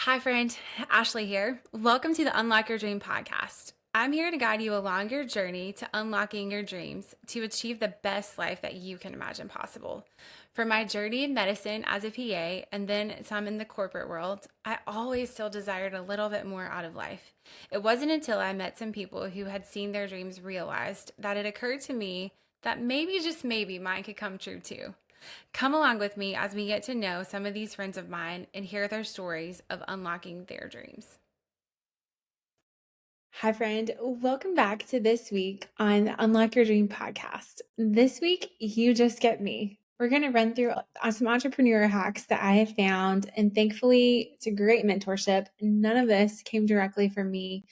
Hi, friend. Ashley here. Welcome to the Unlock Your Dream podcast. I'm here to guide you along your journey to unlocking your dreams to achieve the best life that you can imagine possible. From my journey in medicine as a PA and then some in the corporate world, I always still desired a little bit more out of life. It wasn't until I met some people who had seen their dreams realized that it occurred to me that maybe, just maybe, mine could come true too. Come along with me as we get to know some of these friends of mine and hear their stories of unlocking their dreams. Hi, friend. Welcome back to this week on the Unlock Your Dream podcast. This week, you just get me. We're going to run through some entrepreneur hacks that I have found, and thankfully, it's a great mentorship. None of this came directly from me,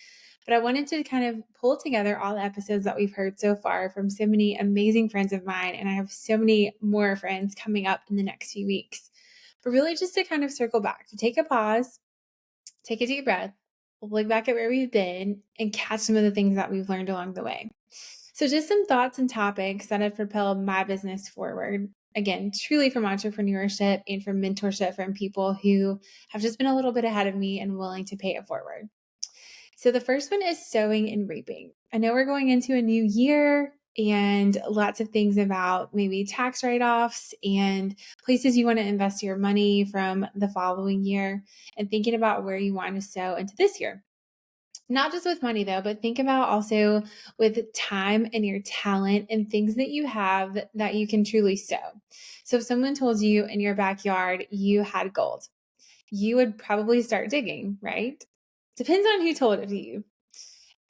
but I wanted to kind of pull together all the episodes that we've heard so far from so many amazing friends of mine, and I have so many more friends coming up in the next few weeks. But really, just to kind of circle back, to take a pause, take a deep breath, look back at where we've been, and catch some of the things that we've learned along the way. So, just some thoughts and topics that have propelled my business forward. Again, truly from entrepreneurship and from mentorship from people who have just been a little bit ahead of me and willing to pay it forward. So, the first one is sowing and reaping. I know we're going into a new year and lots of things about maybe tax write offs and places you want to invest your money from the following year, and thinking about where you want to sow into this year. Not just with money though, but think about also with time and your talent and things that you have that you can truly sow. So if someone told you in your backyard you had gold, you would probably start digging, right? Depends on who told it to you.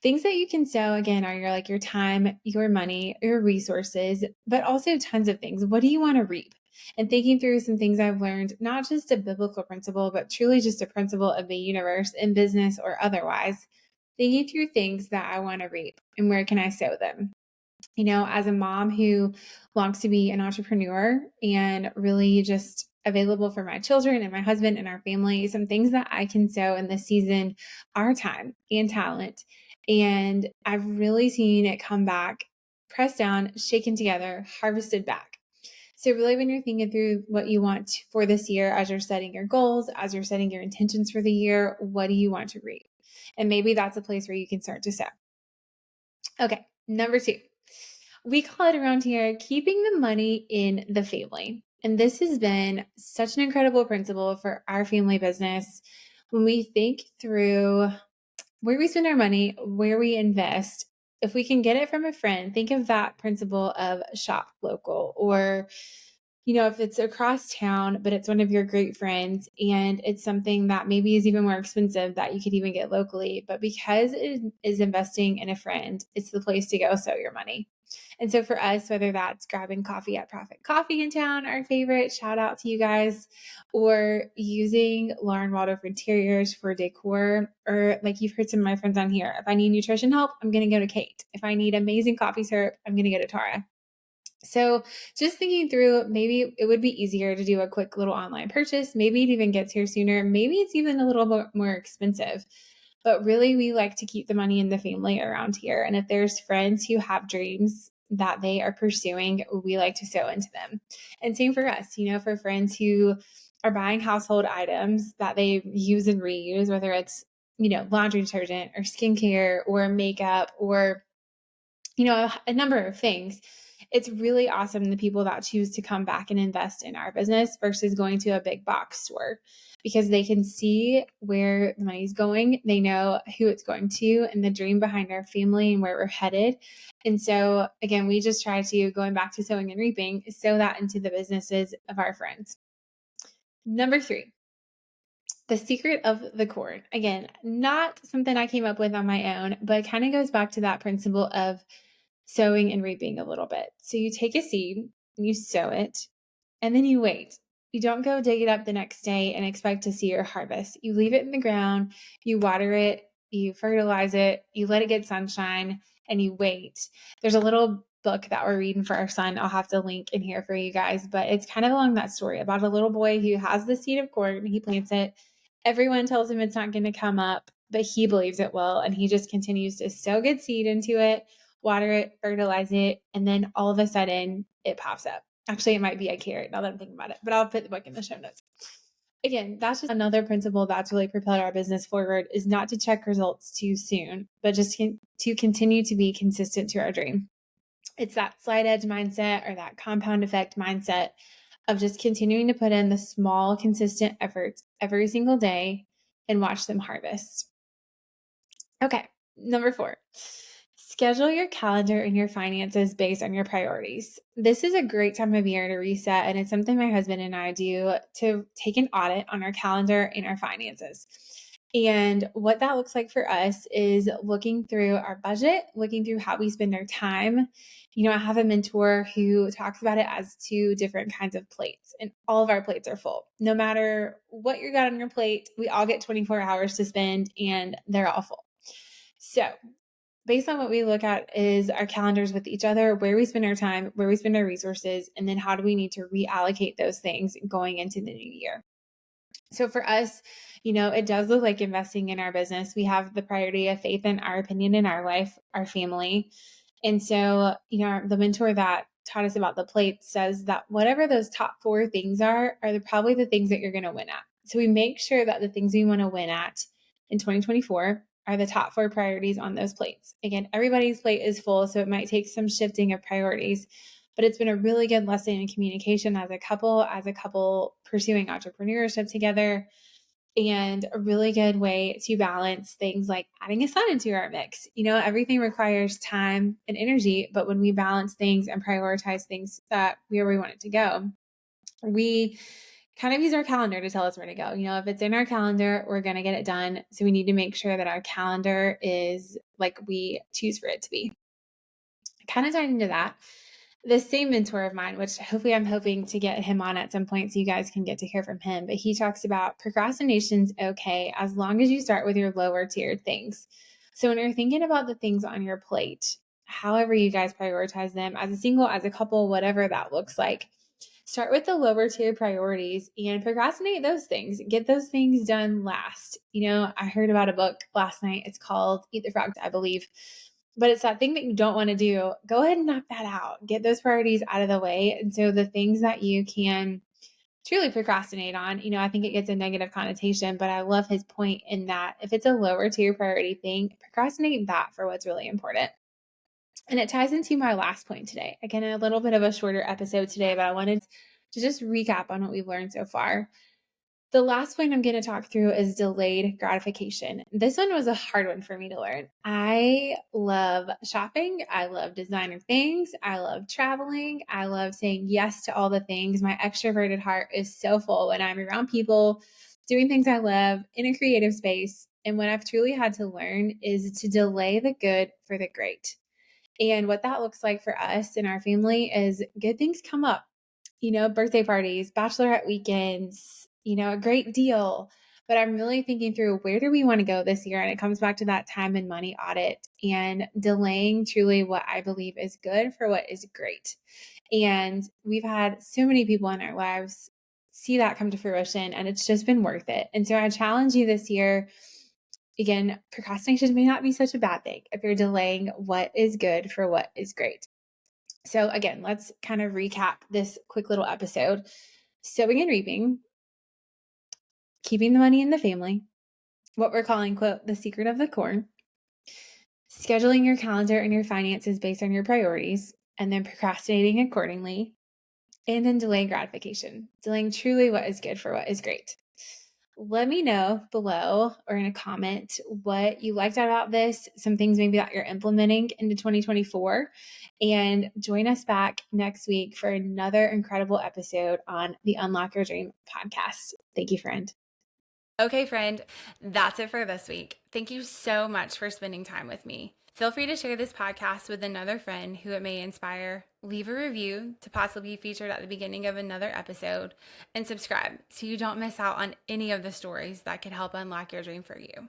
Things that you can sow again are your time, your money, your resources, but also tons of things. What do you want to reap? And thinking through some things I've learned, not just a biblical principle, but truly just a principle of the universe in business or otherwise. Thinking through things that I want to reap and where can I sow them? As a mom who longs to be an entrepreneur and really just available for my children and my husband and our family, some things that I can sow in this season are time and talent. And I've really seen it come back, pressed down, shaken together, harvested back. So, really, when you're thinking through what you want for this year, as you're setting your goals, as you're setting your intentions for the year, what do you want to reap? And maybe that's a place where you can start to sow. Okay, number two. We call it around here keeping the money in the family. And this has been such an incredible principle for our family business. When we think through where we spend our money, where we invest, if we can get it from a friend, think of that principle of shop local, or if it's across town, but it's one of your great friends and it's something that maybe is even more expensive that you could even get locally, but because it is investing in a friend, it's the place to go sow your money. And so for us, whether that's grabbing coffee at Profit Coffee in town, our favorite, shout out to you guys, or using Lauren Waldorf interiors for decor, or like you've heard some of my friends on here, if I need nutrition help, I'm going to go to Kate. If I need amazing coffee syrup, I'm going to go to Tara. So just thinking through, maybe it would be easier to do a quick little online purchase. Maybe it even gets here sooner. Maybe it's even a little bit more expensive. But really, we like to keep the money in the family around here. And if there's friends who have dreams that they are pursuing, we like to sow into them. And same for us, for friends who are buying household items that they use and reuse, whether it's, laundry detergent or skincare or makeup or a number of things. It's really awesome the people that choose to come back and invest in our business versus going to a big box store, because they can see where the money's going. They know who it's going to and the dream behind our family and where we're headed. And so again, we just try to, going back to sowing and reaping, sow that into the businesses of our friends. Number three, the secret of the corn. Again, not something I came up with on my own, but it kind of goes back to that principle of sowing and reaping a little bit. So you take a seed, you sow it, and then you wait. You don't go dig it up the next day and expect to see your harvest. You leave it in the ground, you water it, you fertilize it, you let it get sunshine, and you wait. There's a little book that we're reading for our son. I'll have to link in here for you guys, but it's kind of along that story about a little boy who has the seed of corn and he plants it. Everyone tells him it's not going to come up, but he believes it will. And he just continues to sow good seed into it, water it, fertilize it, and then all of a sudden it pops up. Actually, it might be a carrot now that I'm thinking about it, but I'll put the book in the show notes. again, that's just another principle that's really propelled our business forward, is not to check results too soon, but just to continue to be consistent to our dream. It's that slight edge mindset or that compound effect mindset of just continuing to put in the small, consistent efforts every single day and watch them harvest. Okay, number 4. Schedule your calendar and your finances based on your priorities. This is a great time of year to reset, and it's something my husband and I do to take an audit on our calendar and our finances. And what that looks like for us is looking through our budget, looking through how we spend our time. I have a mentor who talks about it as 2 different kinds of plates, and all of our plates are full. No matter what you got on your plate, we all get 24 hours to spend, and they're all full. So, based on what we look at is our calendars with each other, where we spend our time, where we spend our resources, and then how do we need to reallocate those things going into the new year. So for us, it does look like investing in our business. We have the priority of faith in our opinion in our life, our family. And so, the mentor that taught us about the plate says that whatever those top 4 things are probably the things that you're going to win at. So we make sure that the things we want to win at in 2024 are the top 4 priorities on those plates. Again, everybody's plate is full, so it might take some shifting of priorities, but it's been a really good lesson in communication as a couple pursuing entrepreneurship together, and a really good way to balance things like adding a son into our mix. Everything requires time and energy, but when we balance things and prioritize things that where we want it to go, we kind of use our calendar to tell us where to go. If it's in our calendar, we're going to get it done. So we need to make sure that our calendar is like we choose for it to be. Kind of tying into that, the same mentor of mine, which hopefully I'm hoping to get him on at some point so you guys can get to hear from him, but he talks about procrastination's okay as long as you start with your lower tiered things. So when you're thinking about the things on your plate, however you guys prioritize them as a single, as a couple, whatever that looks like, start with the lower tier priorities and procrastinate those things. Get those things done last. I heard about a book last night. It's called Eat the Frog, I believe. But it's that thing that you don't want to do. Go ahead and knock that out. Get those priorities out of the way. And so the things that you can truly procrastinate on, I think it gets a negative connotation, but I love his point in that if it's a lower tier priority thing, procrastinate that for what's really important. And it ties into my last point today. Again, a little bit of a shorter episode today, but I wanted to just recap on what we've learned so far. The last point I'm going to talk through is delayed gratification. This one was a hard one for me to learn. I love shopping. I love designer things. I love traveling. I love saying yes to all the things. My extroverted heart is so full when I'm around people doing things I love in a creative space. And what I've truly had to learn is to delay the good for the great. And what that looks like for us and our family is good things come up, birthday parties, bachelorette weekends, a great deal. But I'm really thinking through, where do we want to go this year? And it comes back to that time and money audit and delaying truly what I believe is good for what is great. And we've had so many people in our lives see that come to fruition, and it's just been worth it. And so I challenge you this year. Again, procrastination may not be such a bad thing if you're delaying what is good for what is great. So again, let's kind of recap this quick little episode. Sowing and reaping, keeping the money in the family, what we're calling, quote, the secret of the corn, scheduling your calendar and your finances based on your priorities, and then procrastinating accordingly, and then delaying gratification, delaying truly what is good for what is great. Let me know below or in a comment what you liked about this, some things maybe that you're implementing into 2024, and join us back next week for another incredible episode on the Unlock Your Dream podcast. Thank you, friend. Okay, friend, that's it for this week. Thank you so much for spending time with me. Feel free to share this podcast with another friend who it may inspire. Leave a review to possibly be featured at the beginning of another episode, and subscribe so you don't miss out on any of the stories that could help unlock your dream for you.